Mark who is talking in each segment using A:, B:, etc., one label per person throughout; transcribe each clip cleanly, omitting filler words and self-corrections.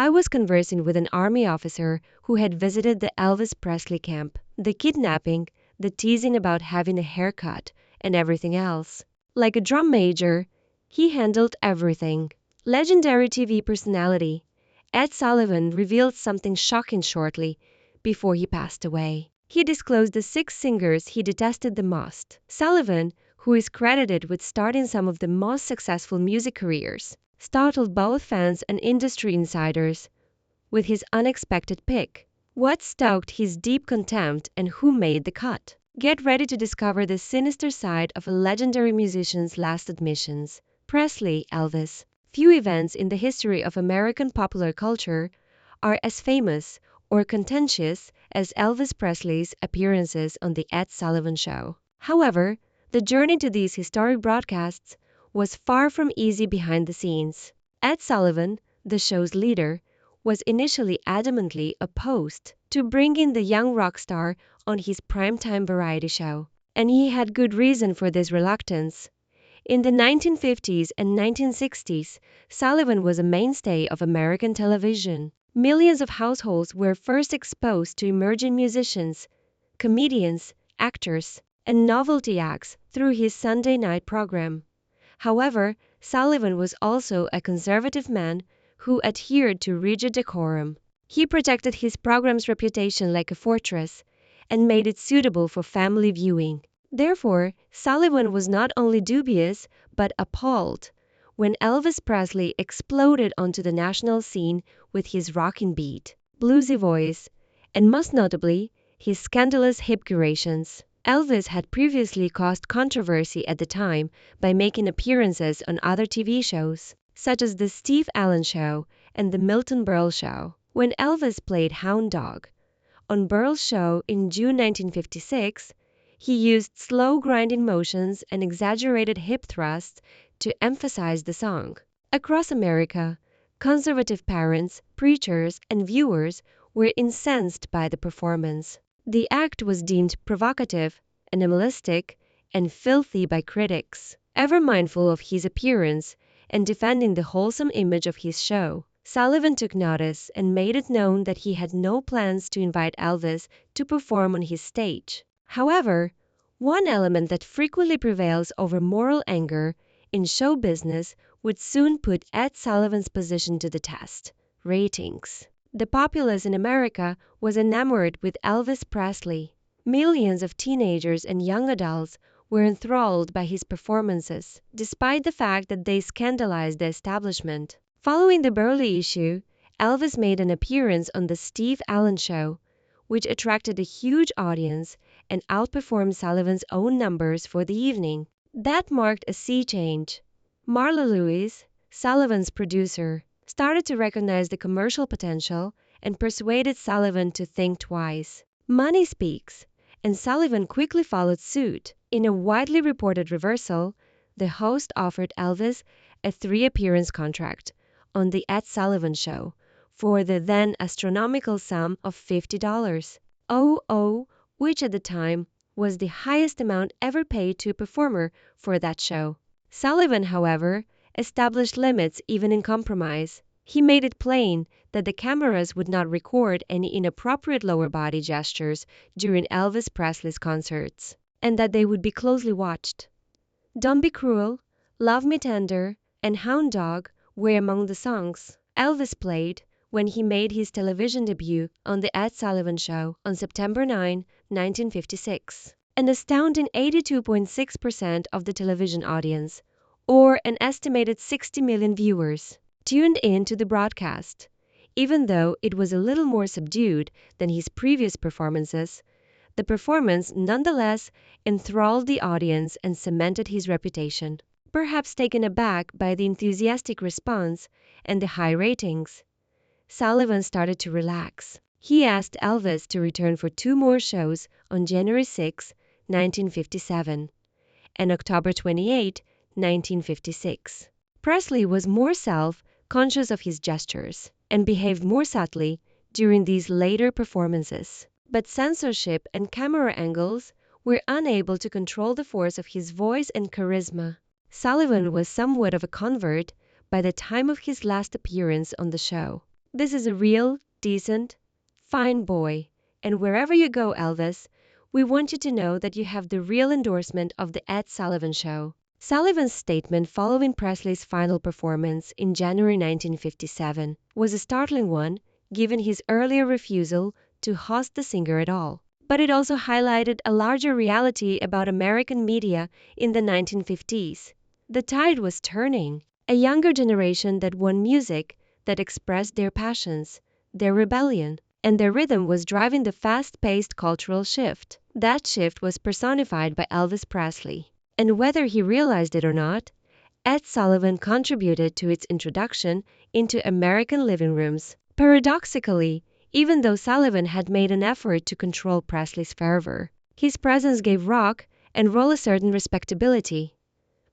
A: I was conversing with an army officer who had visited the Elvis Presley camp. The kidnapping, the teasing about having a haircut, and everything else. Like a drum major, he handled everything. Legendary TV personality Ed Sullivan revealed something shocking shortly before he passed away. He disclosed the 6 singers he detested the most. Sullivan, who is credited with starting some of the most successful music careers, startled both fans and industry insiders with his unexpected pick. What stoked his deep contempt and who made the cut? Get ready to discover the sinister side of a legendary musician's last admissions. Presley, Elvis. Few events in the history of American popular culture are as famous or contentious as Elvis Presley's appearances on the Ed Sullivan Show. However, the journey to these historic broadcasts was far from easy behind the scenes. Ed Sullivan, the show's leader, was initially adamantly opposed to bringing the young rock star on his primetime variety show, and he had good reason for this reluctance. In the 1950s and 1960s, Sullivan was a mainstay of American television. Millions of households were first exposed to emerging musicians, comedians, actors, and novelty acts through his Sunday night program. However, Sullivan was also a conservative man who adhered to rigid decorum. He protected his program's reputation like a fortress and made it suitable for family viewing. Therefore, Sullivan was not only dubious but appalled when Elvis Presley exploded onto the national scene with his rocking beat, bluesy voice, and most notably, his scandalous hip gyrations. Elvis had previously caused controversy at the time by making appearances on other TV shows, such as The Steve Allen Show and The Milton Berle Show. When Elvis played Hound Dog on Berle's show in June 1956, he used slow grinding motions and exaggerated hip thrusts to emphasize the song. Across America, conservative parents, preachers, and viewers were incensed by the performance. The act was deemed provocative, animalistic, and filthy by critics. Ever mindful of his appearance and defending the wholesome image of his show, Sullivan took notice and made it known that he had no plans to invite Elvis to perform on his stage. However, one element that frequently prevails over moral anger in show business would soon put Ed Sullivan's position to the test: ratings. The populace in America was enamored with Elvis Presley. Millions of teenagers and young adults were enthralled by his performances, despite the fact that they scandalized the establishment. Following the Burley issue, Elvis made an appearance on The Steve Allen Show, which attracted a huge audience and outperformed Sullivan's own numbers for the evening. That marked a sea change. Marla Lewis, Sullivan's producer, started to recognize the commercial potential and persuaded Sullivan to think twice. Money speaks, and Sullivan quickly followed suit. In a widely reported reversal, the host offered Elvis a 3-appearance contract on The Ed Sullivan Show for the then astronomical sum of $50, which at the time was the highest amount ever paid to a performer for that show. Sullivan, however, established limits even in compromise. He made it plain that the cameras would not record any inappropriate lower body gestures during Elvis Presley's concerts, and that they would be closely watched. Don't Be Cruel, Love Me Tender, and Hound Dog were among the songs Elvis played when he made his television debut on The Ed Sullivan Show on September 9, 1956. An astounding 82.6% of the television audience, or an estimated 60 million viewers, tuned in to the broadcast. Even though it was a little more subdued than his previous performances, the performance nonetheless enthralled the audience and cemented his reputation. Perhaps taken aback by the enthusiastic response and the high ratings, Sullivan started to relax. He asked Elvis to return for 2 more shows on January 6, 1957, and October 28, 1956. Presley was more self-conscious of his gestures and behaved more subtly during these later performances. But censorship and camera angles were unable to control the force of his voice and charisma. Sullivan was somewhat of a convert by the time of his last appearance on the show. This is a real, decent, fine boy. And wherever you go, Elvis, we want you to know that you have the real endorsement of the Ed Sullivan Show. Sullivan's statement following Presley's final performance in January 1957 was a startling one, given his earlier refusal to host the singer at all. But it also highlighted a larger reality about American media in the 1950s. The tide was turning. A younger generation that won music that expressed their passions, their rebellion, and their rhythm was driving the fast-paced cultural shift. That shift was personified by Elvis Presley. And whether he realized it or not, Ed Sullivan contributed to its introduction into American living rooms. Paradoxically, even though Sullivan had made an effort to control Presley's fervor, his presence gave rock and roll a certain respectability.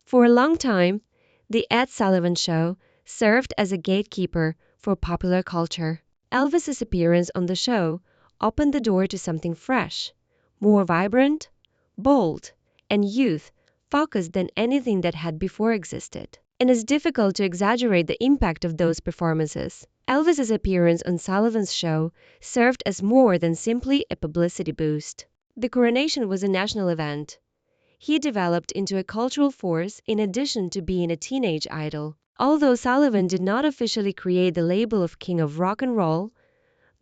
A: For a long time, the Ed Sullivan Show served as a gatekeeper for popular culture. Elvis's appearance on the show opened the door to something fresh, more vibrant, bold, and youth-focused than anything that had before existed. And it's difficult to exaggerate the impact of those performances. Elvis's appearance on Sullivan's show served as more than simply a publicity boost. The coronation was a national event. He developed into a cultural force in addition to being a teenage idol. Although Sullivan did not officially create the label of King of Rock and Roll,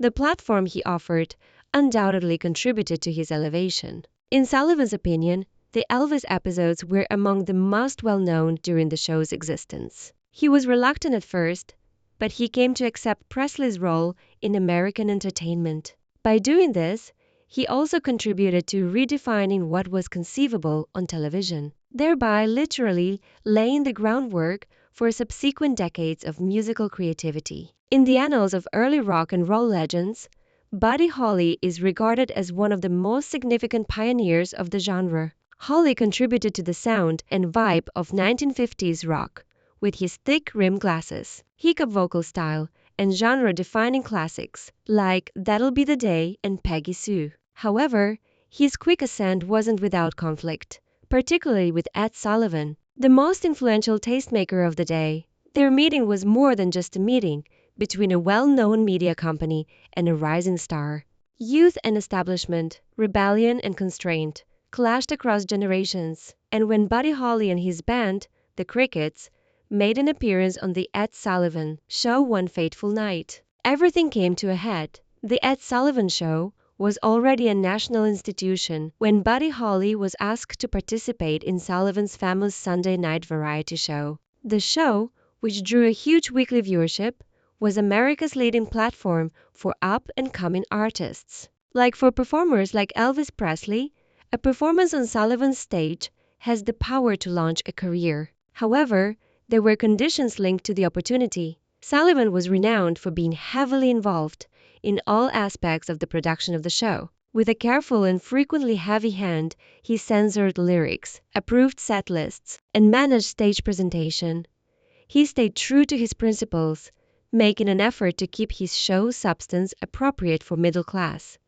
A: the platform he offered undoubtedly contributed to his elevation. In Sullivan's opinion, the Elvis episodes were among the most well-known during the show's existence. He was reluctant at first, but he came to accept Presley's role in American entertainment. By doing this, he also contributed to redefining what was conceivable on television, thereby literally laying the groundwork for subsequent decades of musical creativity. In the annals of early rock and roll legends, Buddy Holly is regarded as one of the most significant pioneers of the genre. Holly contributed to the sound and vibe of 1950s rock with his thick rimmed glasses, hiccup vocal style, and genre-defining classics like That'll Be the Day and Peggy Sue. However, his quick ascent wasn't without conflict, particularly with Ed Sullivan, the most influential tastemaker of the day. Their meeting was more than just a meeting between a well-known media company and a rising star. Youth and establishment, rebellion and constraint, clashed across generations, and when Buddy Holly and his band, the Crickets, made an appearance on the Ed Sullivan Show one fateful night, everything came to a head. The Ed Sullivan Show was already a national institution when Buddy Holly was asked to participate in Sullivan's famous Sunday night variety show. The show, which drew a huge weekly viewership, was America's leading platform for up-and-coming artists. Like for performers like Elvis Presley, a performance on Sullivan's stage has the power to launch a career. However, there were conditions linked to the opportunity. Sullivan was renowned for being heavily involved in all aspects of the production of the show. With a careful and frequently heavy hand, he censored lyrics, approved set lists, and managed stage presentation. He stayed true to his principles, making an effort to keep his show substance appropriate for middle-class,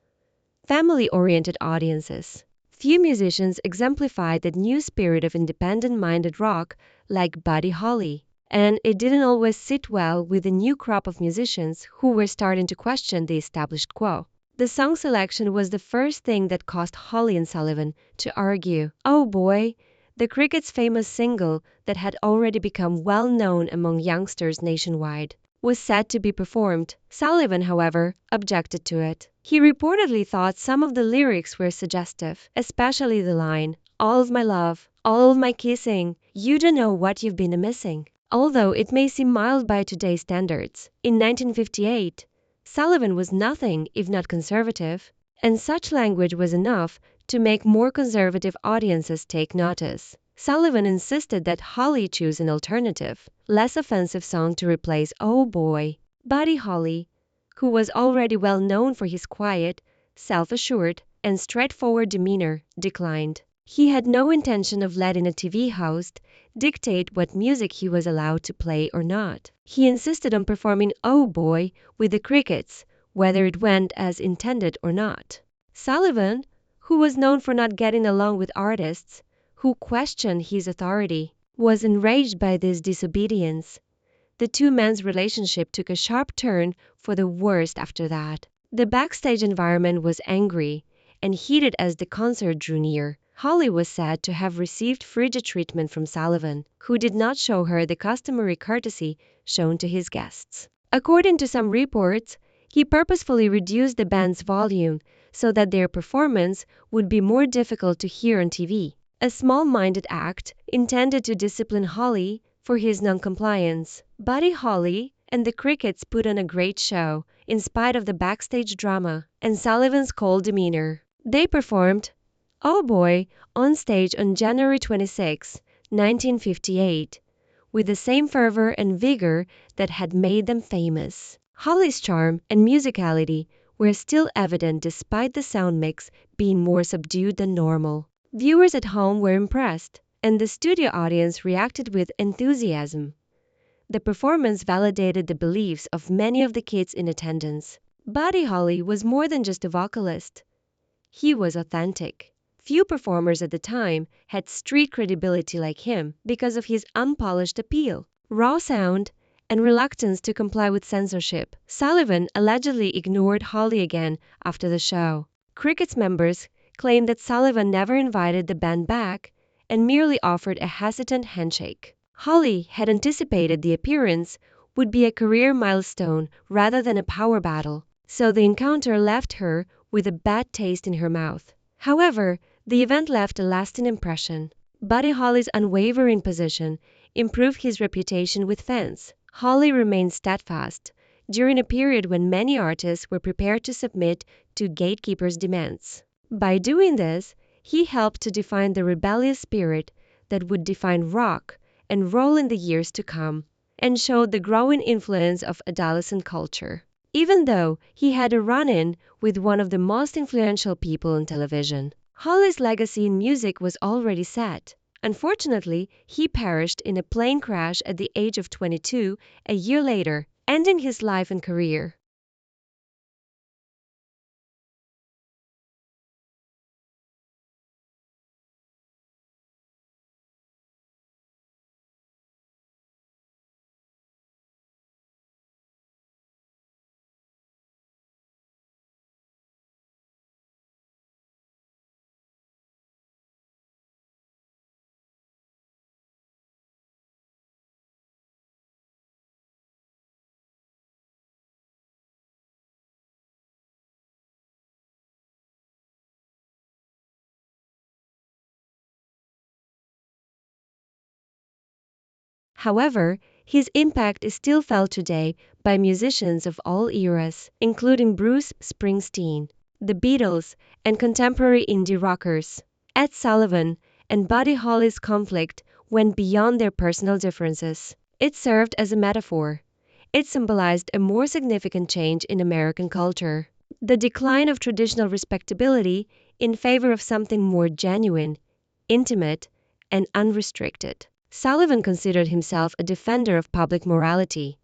A: family-oriented audiences. Few musicians exemplified that new spirit of independent-minded rock like Buddy Holly, and it didn't always sit well with the new crop of musicians who were starting to question the established quo. The song selection was the first thing that caused Holly and Sullivan to argue. Oh Boy, the Crickets' famous single that had already become well known among youngsters nationwide, was set to be performed. Sullivan, however, objected to it. He reportedly thought some of the lyrics were suggestive, especially the line, "All of my love, all of my kissing, you don't know what you've been missing." Although it may seem mild by today's standards, in 1958, Sullivan was nothing if not conservative, and such language was enough to make more conservative audiences take notice. Sullivan insisted that Holly choose an alternative, less offensive song to replace Oh Boy. Buddy Holly, who was already well known for his quiet, self-assured, and straightforward demeanor, declined. He had no intention of letting a TV host dictate what music he was allowed to play or not. He insisted on performing Oh Boy with the Crickets, whether it went as intended or not. Sullivan, who was known for not getting along with artists who questioned his authority, was enraged by this disobedience. The two men's relationship took a sharp turn for the worst after that. The backstage environment was angry and heated as the concert drew near. Holly was said to have received frigid treatment from Sullivan, who did not show her the customary courtesy shown to his guests. According to some reports, he purposefully reduced the band's volume so that their performance would be more difficult to hear on TV. A small-minded act intended to discipline Holly for his noncompliance. Buddy Holly and the Crickets put on a great show, in spite of the backstage drama and Sullivan's cold demeanor. They performed "Oh Boy" on stage on January 26, 1958, with the same fervor and vigor that had made them famous. Holly's charm and musicality were still evident despite the sound mix being more subdued than normal. Viewers at home were impressed, and the studio audience reacted with enthusiasm. The performance validated the beliefs of many of the kids in attendance. Buddy Holly was more than just a vocalist. He was authentic. Few performers at the time had street credibility like him because of his unpolished appeal, raw sound, and reluctance to comply with censorship. Sullivan allegedly ignored Holly again after the show. Crickets members claimed that Sullivan never invited the band back and merely offered a hesitant handshake. Holly had anticipated the appearance would be a career milestone rather than a power battle, so the encounter left her with a bad taste in her mouth. However, the event left a lasting impression. Buddy Holly's unwavering position improved his reputation with fans. Holly remained steadfast during a period when many artists were prepared to submit to gatekeepers' demands. By doing this, he helped to define the rebellious spirit that would define rock and roll in the years to come, and showed the growing influence of adolescent culture. Even though he had a run-in with one of the most influential people on television, Holly's legacy in music was already set. Unfortunately, he perished in a plane crash at the age of 22 a year later, ending his life and career. However, his impact is still felt today by musicians of all eras, including Bruce Springsteen, the Beatles, and contemporary indie rockers. Ed Sullivan and Buddy Holly's conflict went beyond their personal differences. It served as a metaphor. It symbolized a more significant change in American culture, the decline of traditional respectability in favor of something more genuine, intimate, and unrestricted. Sullivan considered himself a defender of public morality.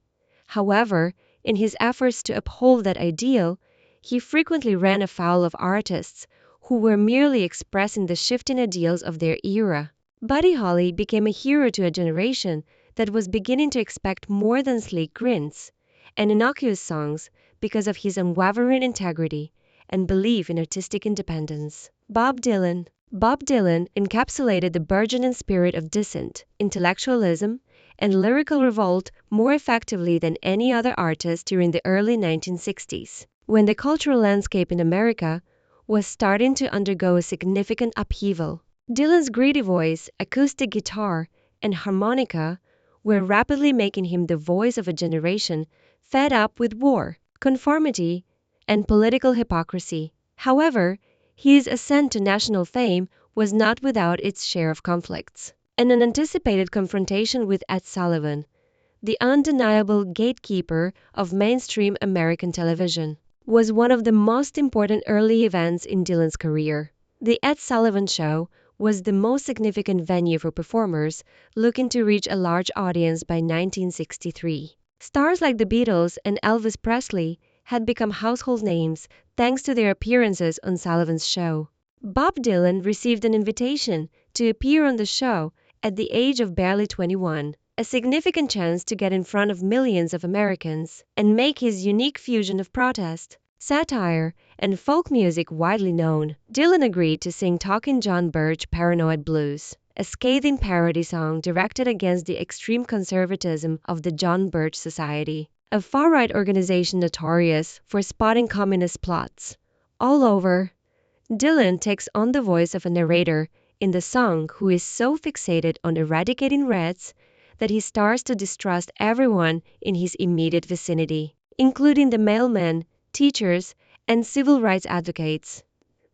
A: However, in his efforts to uphold that ideal, he frequently ran afoul of artists who were merely expressing the shifting ideals of their era. Buddy Holly became a hero to a generation that was beginning to expect more than sleek grins and innocuous songs because of his unwavering integrity and belief in artistic independence. Bob Dylan encapsulated the burgeoning spirit of dissent, intellectualism, and lyrical revolt more effectively than any other artist during the early 1960s, when the cultural landscape in America was starting to undergo a significant upheaval. Dylan's gritty voice, acoustic guitar, and harmonica were rapidly making him the voice of a generation fed up with war, conformity, and political hypocrisy. However, his ascent to national fame was not without its share of conflicts. In an anticipated confrontation with Ed Sullivan, the undeniable gatekeeper of mainstream American television, was one of the most important early events in Dylan's career. The Ed Sullivan Show was the most significant venue for performers looking to reach a large audience by 1963. Stars like the Beatles and Elvis Presley had become household names thanks to their appearances on Sullivan's show. Bob Dylan received an invitation to appear on the show at the age of barely 21. a significant chance to get in front of millions of Americans and make his unique fusion of protest, satire, and folk music widely known. Dylan agreed to sing Talkin' John Birch Paranoid Blues, a scathing parody song directed against the extreme conservatism of the John Birch Society, a far-right organization notorious for spotting communist plots all over. Dylan takes on the voice of a narrator in the song who is so fixated on eradicating Reds that he starts to distrust everyone in his immediate vicinity, including the mailmen, teachers, and civil rights advocates.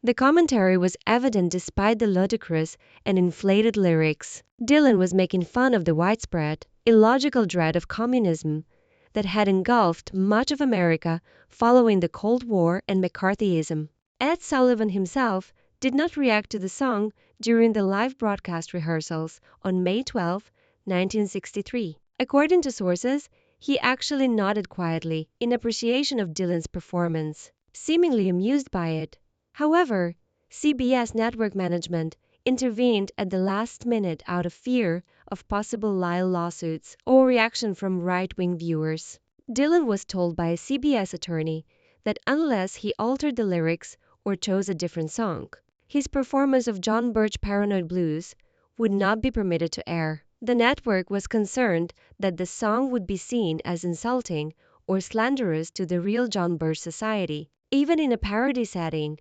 A: The commentary was evident despite the ludicrous and inflated lyrics. Dylan was making fun of the widespread, illogical dread of communism that had engulfed much of America following the Cold War and McCarthyism. Ed Sullivan himself did not react to the song during the live broadcast rehearsals on May 12, 1963. According to sources, he actually nodded quietly in appreciation of Dylan's performance, seemingly amused by it. However, CBS network management intervened at the last minute out of fear of possible Lyle lawsuits or reaction from right-wing viewers. Dylan was told by a CBS attorney that unless he altered the lyrics or chose a different song, his performance of John Birch Paranoid Blues would not be permitted to air. The network was concerned that the song would be seen as insulting or slanderous to the real John Birch Society, even in a parody setting.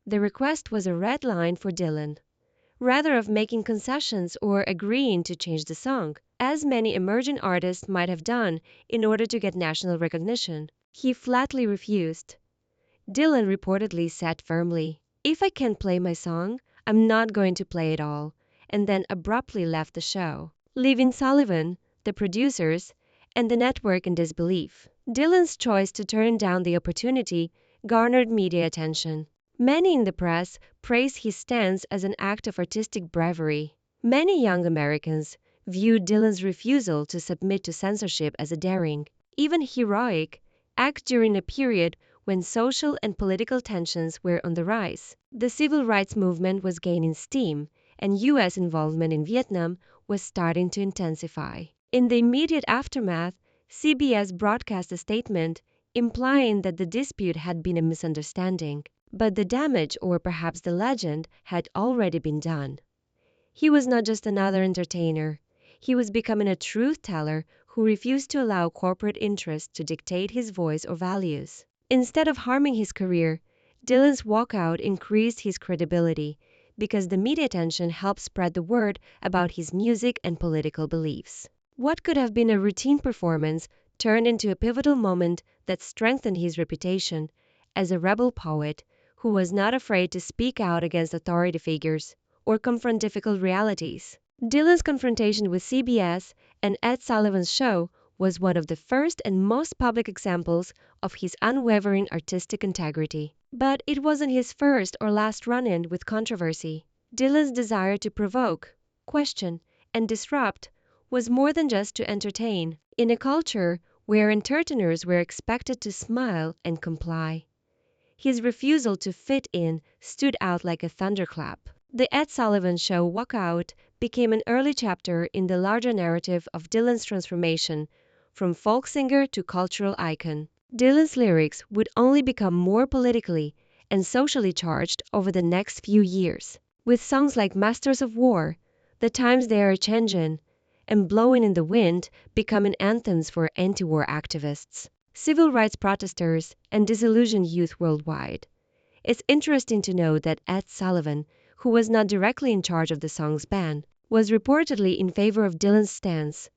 A: The request was a red line for Dylan. Rather of making concessions or agreeing to change the song, as many emerging artists might have done in order to get national recognition, he flatly refused. Dylan reportedly said firmly, "If I can't play my song, I'm not going to play it all," and then abruptly left the show, leaving Sullivan, the producers, and the network in disbelief. Dylan's choice to turn down the opportunity garnered media attention. Many in the press praised his stance as an act of artistic bravery. Many young Americans viewed Dylan's refusal to submit to censorship as a daring, even heroic, act during a period when social and political tensions were on the rise. The civil rights movement was gaining steam, and U.S. involvement in Vietnam was starting to intensify. In the immediate aftermath, CBS broadcast a statement implying that the dispute had been a misunderstanding, but the damage, or perhaps the legend, had already been done. He was not just another entertainer. He was becoming a truth teller who refused to allow corporate interests to dictate his voice or values. Instead of harming his career, Dylan's walkout increased his credibility because the media attention helped spread the word about his music and political beliefs. What could have been a routine performance turned into a pivotal moment that strengthened his reputation as a rebel poet who was not afraid to speak out against authority figures or confront difficult realities. Dylan's confrontation with CBS and Ed Sullivan's show was one of the first and most public examples of his unwavering artistic integrity. But it wasn't his first or last run-in with controversy. Dylan's desire to provoke, question, and disrupt was more than just to entertain, in a culture where entertainers were expected to smile and comply. His refusal to fit in stood out like a thunderclap. The Ed Sullivan Show walkout became an early chapter in the larger narrative of Dylan's transformation from folk singer to cultural icon. Dylan's lyrics would only become more politically and socially charged over the next few years, with songs like Masters of War, The Times They Are Changin', and Blowin' in the Wind becoming anthems for anti-war activists, civil rights protesters, and disillusioned youth worldwide. It's interesting to note that Ed Sullivan, who was not directly in charge of the song's ban, was reportedly in favor of Dylan's stance.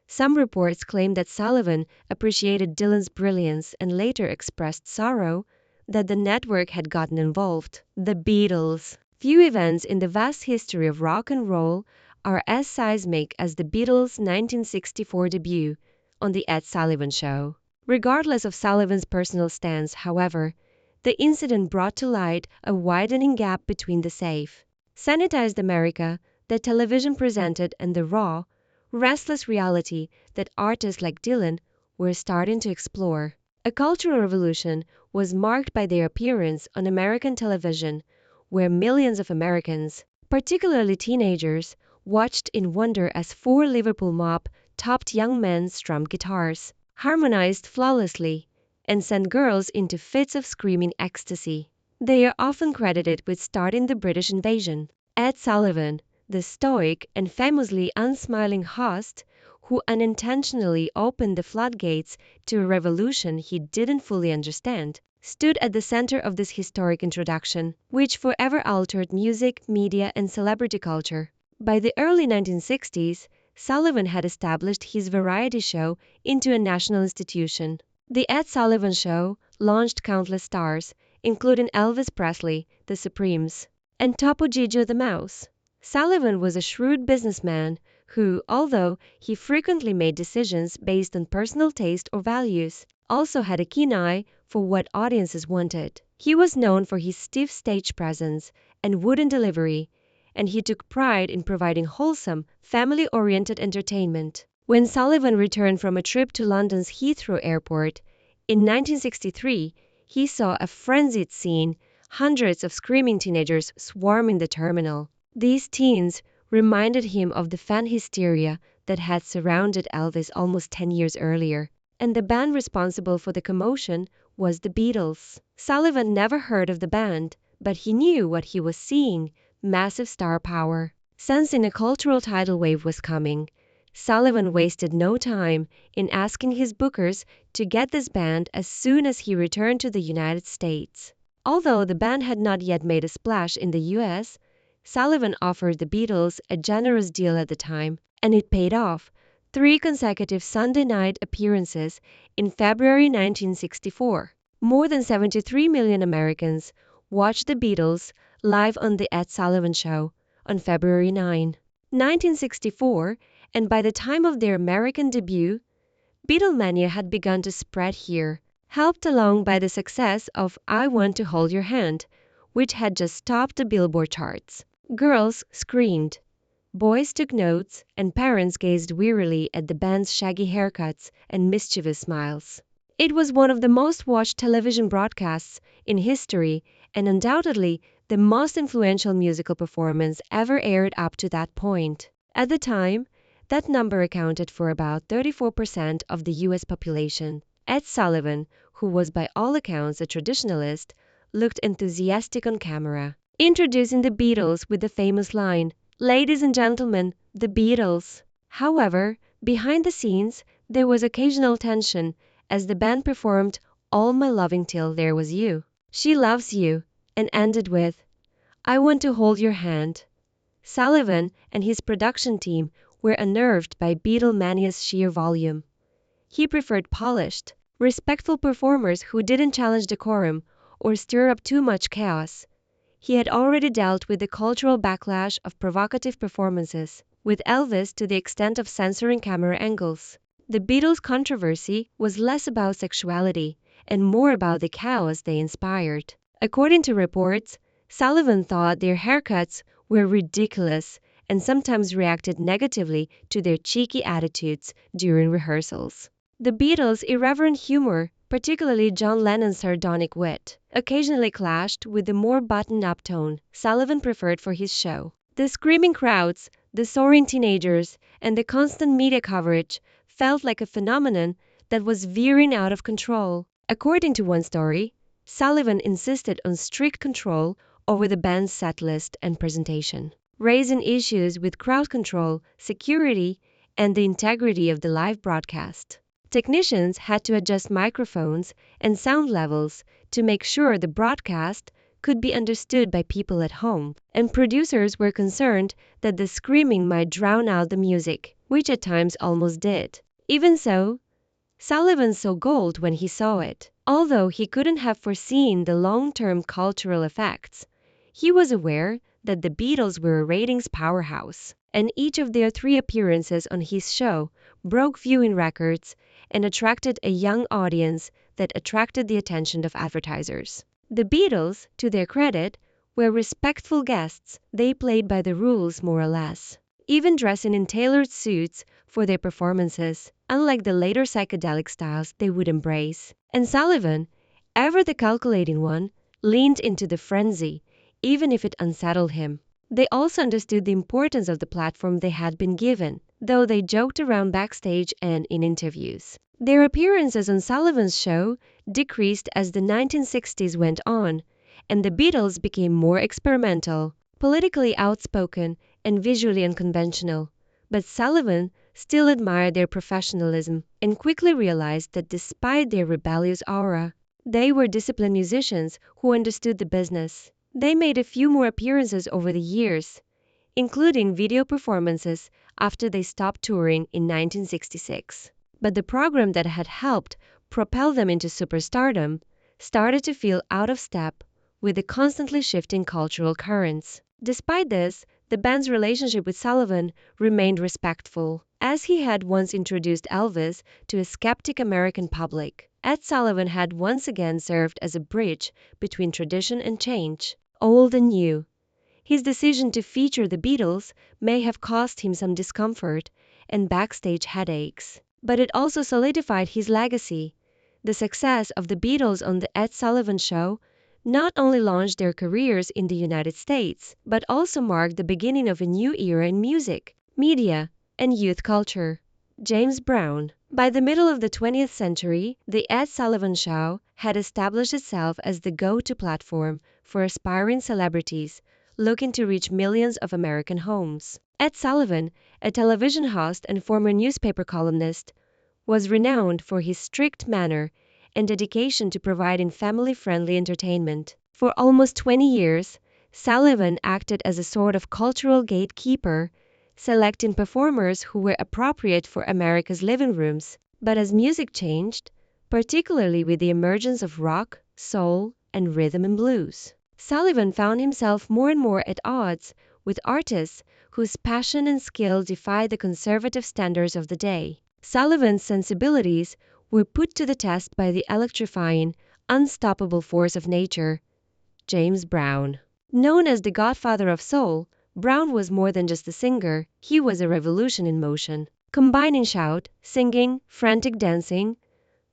A: Some reports claim that Sullivan appreciated Dylan's brilliance and later expressed sorrow that the network had gotten involved. The Beatles. Few events in the vast history of rock and roll are as seismic as the Beatles' 1964 debut on The Ed Sullivan Show. Regardless of Sullivan's personal stance, however, the incident brought to light a widening gap between the safe, sanitized America that television presented and the raw, restless reality that artists like Dylan were starting to explore. A cultural revolution was marked by their appearance on American television, where millions of Americans, particularly teenagers, watched in wonder as four Liverpool mob topped young men strummed guitars, harmonized flawlessly, and sent girls into fits of screaming ecstasy. They are often credited with starting the British invasion. Ed Sullivan, the stoic and famously unsmiling host, who unintentionally opened the floodgates to a revolution he didn't fully understand, stood at the center of this historic introduction, which forever altered music, media, and celebrity culture. By the early 1960s, Sullivan had established his variety show into a national institution. The Ed Sullivan Show launched countless stars, including Elvis Presley, the Supremes, and Topo Gigio the Mouse. Sullivan was a shrewd businessman who, although he frequently made decisions based on personal taste or values, also had a keen eye for what audiences wanted. He was known for his stiff stage presence and wooden delivery, and he took pride in providing wholesome, family-oriented entertainment. When Sullivan returned from a trip to London's Heathrow Airport in 1963, he saw a frenzied scene, hundreds of screaming teenagers swarming the terminal. These teens reminded him of the fan hysteria that had surrounded Elvis almost 10 years earlier, and the band responsible for the commotion was the Beatles. Sullivan never heard of the band, but he knew what he was seeing: massive star power. Sensing a cultural tidal wave was coming, Sullivan wasted no time in asking his bookers to get this band as soon as he returned to the United States. Although the band had not yet made a splash in the US, Sullivan offered the Beatles a generous deal at the time, and it paid off: 3 consecutive Sunday night appearances in February 1964. More than 73 million Americans watched the Beatles live on The Ed Sullivan Show on February 9, 1964, and by the time of their American debut, Beatlemania had begun to spread here, helped along by the success of I Want to Hold Your Hand, which had just topped the Billboard charts. Girls screamed, boys took notes, and parents gazed wearily at the band's shaggy haircuts and mischievous smiles. It was one of the most watched television broadcasts in history and undoubtedly the most influential musical performance ever aired up to that point. At the time, that number accounted for about 34% of the US population. Ed Sullivan, who was by all accounts a traditionalist, looked enthusiastic on camera, introducing the Beatles with the famous line, "Ladies and gentlemen, the Beatles." However, behind the scenes, there was occasional tension as the band performed All My Loving Till There Was You, She Loves You, and ended with I Want to Hold Your Hand. Sullivan and his production team were unnerved by Beatlemania's sheer volume. He preferred polished, respectful performers who didn't challenge decorum or stir up too much chaos. He had already dealt with the cultural backlash of provocative performances, with Elvis to the extent of censoring camera angles. The Beatles' controversy was less about sexuality and more about the chaos they inspired. According to reports, Sullivan thought their haircuts were ridiculous and sometimes reacted negatively to their cheeky attitudes during rehearsals. The Beatles' irreverent humor, particularly John Lennon's sardonic wit, occasionally clashed with the more buttoned-up tone Sullivan preferred for his show. The screaming crowds, the soaring teenagers, and the constant media coverage felt like a phenomenon that was veering out of control. According to one story, Sullivan insisted on strict control over the band's set list and presentation, raising issues with crowd control, security, and the integrity of the live broadcast. Technicians had to adjust microphones and sound levels to make sure the broadcast could be understood by people at home, and producers were concerned that the screaming might drown out the music, which at times almost did. Even so, Sullivan saw gold when he saw it. Although he couldn't have foreseen the long-term cultural effects, he was aware that the Beatles were a ratings powerhouse, and each of their 3 appearances on his show broke viewing records and attracted a young audience that attracted the attention of advertisers. The Beatles, to their credit, were respectful guests. They played by the rules more or less, even dressing in tailored suits for their performances, unlike the later psychedelic styles they would embrace. And Sullivan, ever the calculating one, leaned into the frenzy, even if it unsettled him. They also understood the importance of the platform they had been given. though they joked around backstage and in interviews. Their appearances on Sullivan's show decreased as the 1960s went on, and the Beatles became more experimental, politically outspoken, and visually unconventional. But Sullivan still admired their professionalism and quickly realized that despite their rebellious aura, they were disciplined musicians who understood the business. They made a few more appearances over the years, including video performances after they stopped touring in 1966. But the program that had helped propel them into superstardom started to feel out of step with the constantly shifting cultural currents. Despite this, the band's relationship with Sullivan remained respectful, as he had once introduced Elvis to a skeptic American public. Ed Sullivan had once again served as a bridge between tradition and change, old and new. His decision to feature the Beatles may have caused him some discomfort and backstage headaches, but it also solidified his legacy. The success of the Beatles on the Ed Sullivan Show not only launched their careers in the United States, but also marked the beginning of a new era in music, media, and youth culture. James Brown. By the middle of the 20th century, the Ed Sullivan Show had established itself as the go-to platform for aspiring celebrities looking to reach millions of American homes. Ed Sullivan, a television host and former newspaper columnist, was renowned for his strict manner and dedication to providing family-friendly entertainment. For almost 20 years, Sullivan acted as a sort of cultural gatekeeper, selecting performers who were appropriate for America's living rooms. But as music changed, particularly with the emergence of rock, soul, and rhythm and blues, Sullivan found himself more and more at odds with artists whose passion and skill defied the conservative standards of the day. Sullivan's sensibilities were put to the test by the electrifying, unstoppable force of nature, James Brown. Known as the godfather of soul, Brown was more than just a singer, he was a revolution in motion, combining shout, singing, frantic dancing,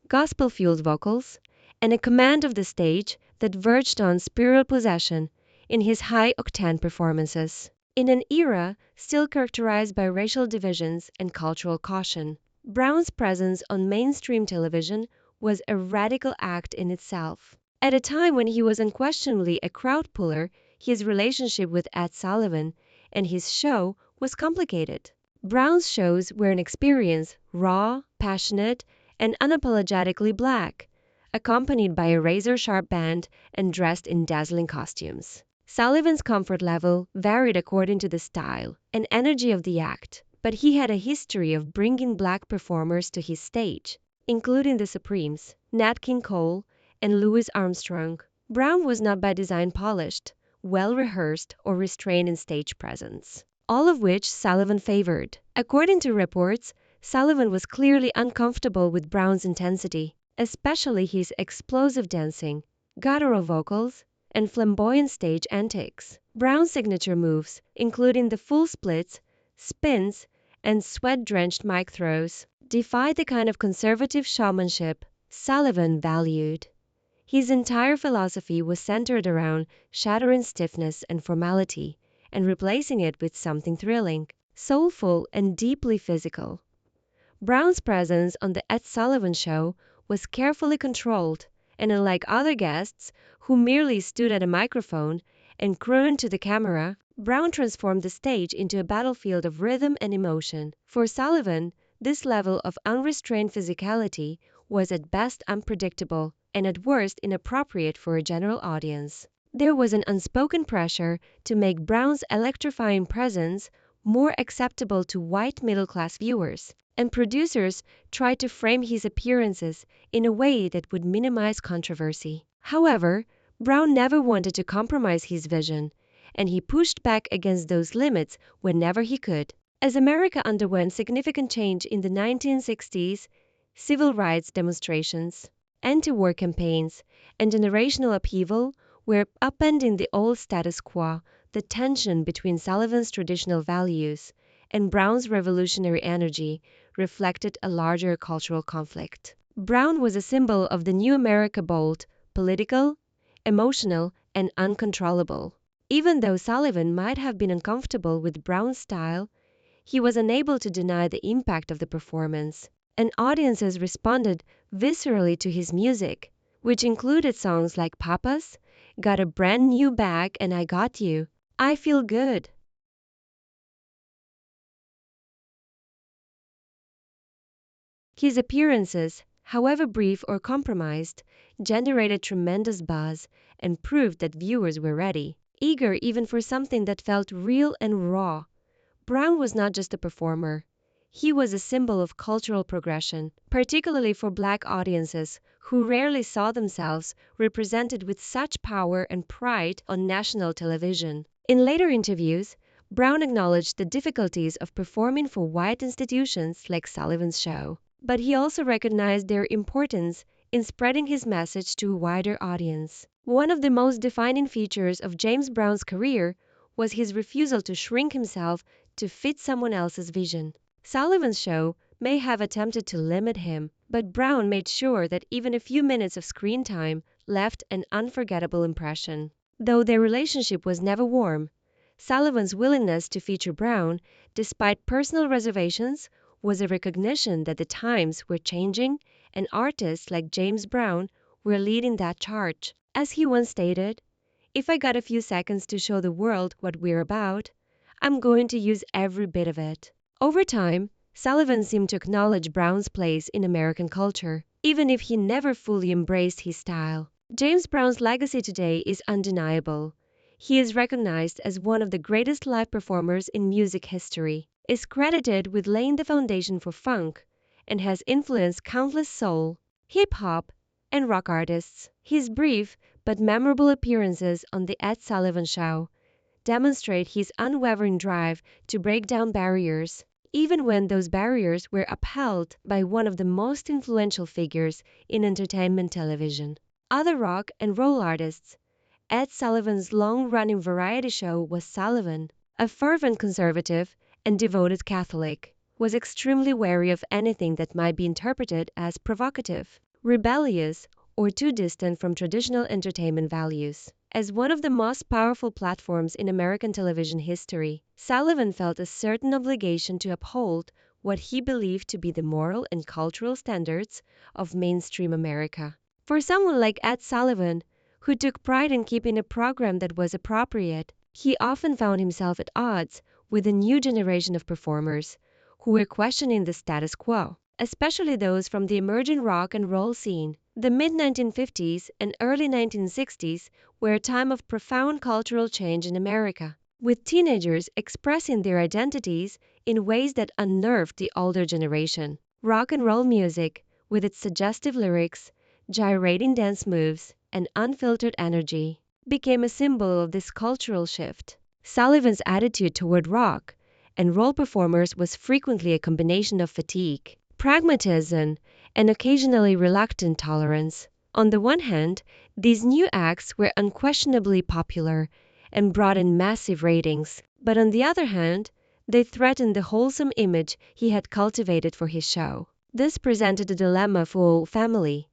A: gospel-fueled vocals, and a command of the stage that verged on spiritual possession in his high-octane performances. In an era still characterized by racial divisions and cultural caution, Brown's presence on mainstream television was a radical act in itself. At a time when he was unquestionably a crowd puller, his relationship with Ed Sullivan and his show was complicated. Brown's shows were an experience, raw, passionate, and unapologetically black, accompanied by a razor-sharp band and dressed in dazzling costumes. Sullivan's comfort level varied according to the style and energy of the act, but he had a history of bringing black performers to his stage, including the Supremes, Nat King Cole, and Louis Armstrong. Brown was not by design polished, well-rehearsed, or restrained in stage presence, all of which Sullivan favored. According to reports, Sullivan was clearly uncomfortable with Brown's intensity, especially his explosive dancing, guttural vocals, and flamboyant stage antics. Brown's signature moves, including the full splits, spins, and sweat-drenched mic throws, defied the kind of conservative showmanship Sullivan valued. His entire philosophy was centered around shattering stiffness and formality and replacing it with something thrilling, soulful, and deeply physical. Brown's presence on the Ed Sullivan Show was carefully controlled, and unlike other guests who merely stood at a microphone and crooned to the camera, Brown transformed the stage into a battlefield of rhythm and emotion. For Sullivan, this level of unrestrained physicality was at best unpredictable and at worst inappropriate for a general audience. There was an unspoken pressure to make Brown's electrifying presence more acceptable to white middle-class viewers, and producers tried to frame his appearances in a way that would minimize controversy. However, Brown never wanted to compromise his vision, and he pushed back against those limits whenever he could. As America underwent significant change in the 1960s, civil rights demonstrations, anti-war campaigns, and generational upheaval were upending the old status quo. The tension between Sullivan's traditional values and Brown's revolutionary energy reflected a larger cultural conflict. Brown was a symbol of the new America, bold, political, emotional, and uncontrollable. Even though Sullivan might have been uncomfortable with Brown's style, he was unable to deny the impact of the performance, and audiences responded viscerally to his music, which included songs like Papa's, Got a Brand New Bag and I Got You, I Feel Good. His appearances, however brief or compromised, generated tremendous buzz and proved that viewers were ready, eager even for something that felt real and raw. Brown was not just a performer. He was a symbol of cultural progression, particularly for Black audiences who rarely saw themselves represented with such power and pride on national television. In later interviews, Brown acknowledged the difficulties of performing for white institutions like Sullivan's Show, but he also recognized their importance in spreading his message to a wider audience. One of the most defining features of James Brown's career was his refusal to shrink himself to fit someone else's vision. Sullivan's Show may have attempted to limit him, but Brown made sure that even a few minutes of screen time left an unforgettable impression. Though their relationship was never warm, Sullivan's willingness to feature Brown, despite personal reservations, was a recognition that the times were changing and artists like James Brown were leading that charge. As he once stated, "If I got a few seconds to show the world what we're about, I'm going to use every bit of it." Over time, Sullivan seemed to acknowledge Brown's place in American culture, even if he never fully embraced his style. James Brown's legacy today is undeniable. He is recognized as one of the greatest live performers in music history, is credited with laying the foundation for funk, and has influenced countless soul, hip-hop, and rock artists. His brief but memorable appearances on The Ed Sullivan Show demonstrate his unwavering drive to break down barriers, even when those barriers were upheld by one of the most influential figures in entertainment television. Other rock and roll artists. Ed Sullivan's long-running variety show Was Sullivan, a fervent conservative and devoted Catholic, was extremely wary of anything that might be interpreted as provocative, rebellious, or too distant from traditional entertainment values. As one of the most powerful platforms in American television history, Sullivan felt a certain obligation to uphold what he believed to be the moral and cultural standards of mainstream America. For someone like Ed Sullivan, who took pride in keeping a program that was appropriate, he often found himself at odds with a new generation of performers who were questioning the status quo, especially those from the emerging rock and roll scene. The mid-1950s and early 1960s were a time of profound cultural change in America, with teenagers expressing their identities in ways that unnerved the older generation. Rock and roll music, with its suggestive lyrics, gyrating dance moves, and unfiltered energy, became a symbol of this cultural shift. Sullivan's attitude toward rock and roll performers was frequently a combination of fatigue, pragmatism, and occasionally reluctant tolerance. On the one hand, these new acts were unquestionably popular and brought in massive ratings, but on the other hand, they threatened the wholesome image he had cultivated for his show. This presented a dilemma for family.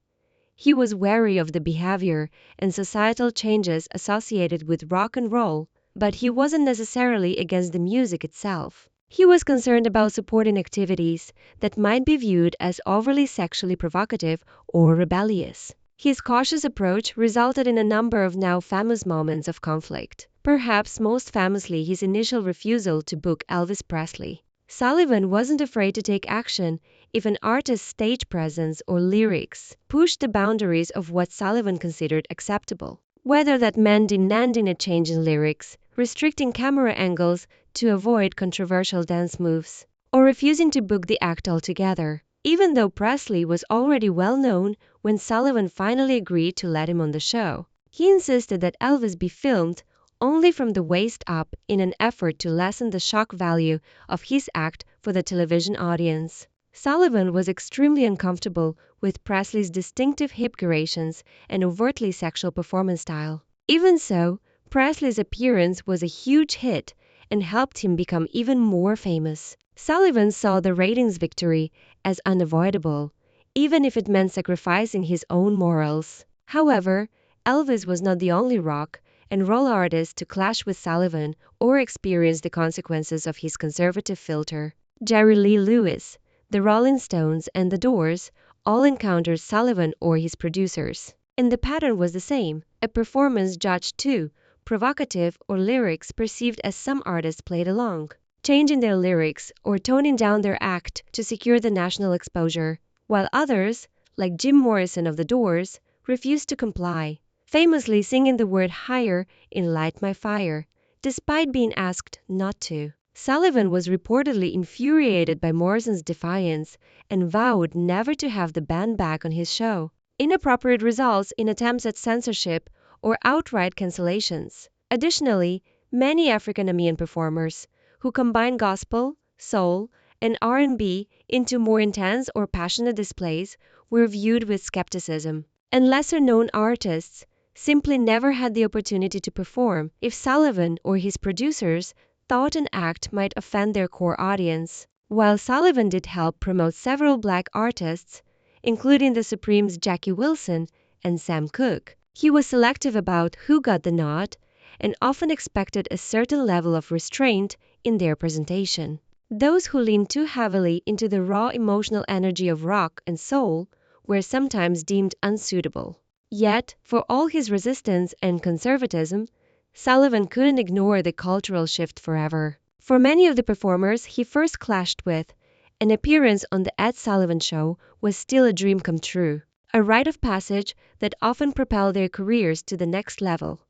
A: He was wary of the behavior and societal changes associated with rock and roll, but he wasn't necessarily against the music itself. He was concerned about supporting activities that might be viewed as overly sexually provocative or rebellious. His cautious approach resulted in a number of now famous moments of conflict, perhaps most famously his initial refusal to book Elvis Presley. Sullivan wasn't afraid to take action if an artist's stage presence or lyrics pushed the boundaries of what Sullivan considered acceptable. Whether that meant demanding a change in lyrics, restricting camera angles to avoid controversial dance moves, or refusing to book the act altogether. Even though Presley was already well known when Sullivan finally agreed to let him on the show, he insisted that Elvis be filmed only from the waist up in an effort to lessen the shock value of his act for the television audience. Sullivan was extremely uncomfortable with Presley's distinctive hip gyrations and overtly sexual performance style. Even so, Presley's appearance was a huge hit and helped him become even more famous. Sullivan saw the ratings victory as unavoidable, even if it meant sacrificing his own morals. However, Elvis was not the only rock and roll artists to clash with Sullivan or experience the consequences of his conservative filter. Jerry Lee Lewis, the Rolling Stones, and the Doors all encountered Sullivan or his producers. And the pattern was the same, a performance judged too provocative or lyrics perceived as some artists played along, changing their lyrics or toning down their act to secure the national exposure, while others, like Jim Morrison of the Doors, refused to comply, famously singing the word higher in Light My Fire, despite being asked not to. Sullivan was reportedly infuriated by Morrison's defiance and vowed never to have the band back on his show. Inappropriate results in attempts at censorship or outright cancellations. Additionally, many African-American performers who combine gospel, soul, and R&B into more intense or passionate displays were viewed with skepticism. And lesser-known artists simply never had the opportunity to perform if Sullivan or his producers thought an act might offend their core audience. While Sullivan did help promote several black artists, including the Supremes' Jackie Wilson and Sam Cooke, he was selective about who got the nod and often expected a certain level of restraint in their presentation. Those who leaned too heavily into the raw emotional energy of rock and soul were sometimes deemed unsuitable. Yet, for all his resistance and conservatism, Sullivan couldn't ignore the cultural shift forever. For many of the performers he first clashed with, an appearance on the Ed Sullivan Show was still a dream come true, a rite of passage that often propelled their careers to the next level.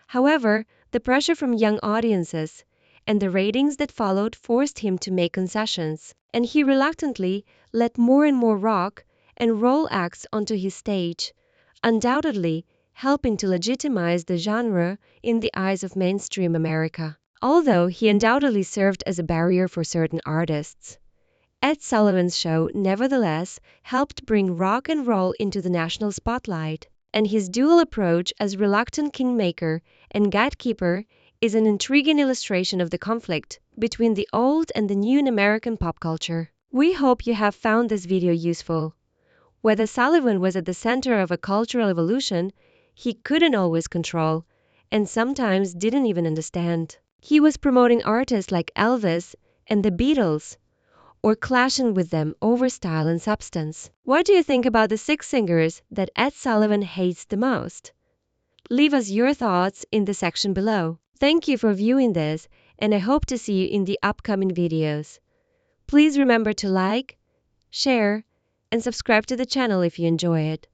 A: However, the pressure from young audiences and the ratings that followed forced him to make concessions, and he reluctantly let more and more rock and roll acts onto his stage, undoubtedly helping to legitimize the genre in the eyes of mainstream America. Although he undoubtedly served as a barrier for certain artists, Ed Sullivan's show nevertheless helped bring rock and roll into the national spotlight, and his dual approach as reluctant kingmaker and gatekeeper is an intriguing illustration of the conflict between the old and the new in American pop culture. We hope you have found this video useful. Whether Sullivan was at the center of a cultural evolution he couldn't always control, and sometimes didn't even understand. He was promoting artists like Elvis and the Beatles, or clashing with them over style and substance. What do you think about the 6 singers that Ed Sullivan hates the most? Leave us your thoughts in the section below. Thank you for viewing this, and I hope to see you in the upcoming videos. Please remember to like, share, and subscribe to the channel if you enjoy it.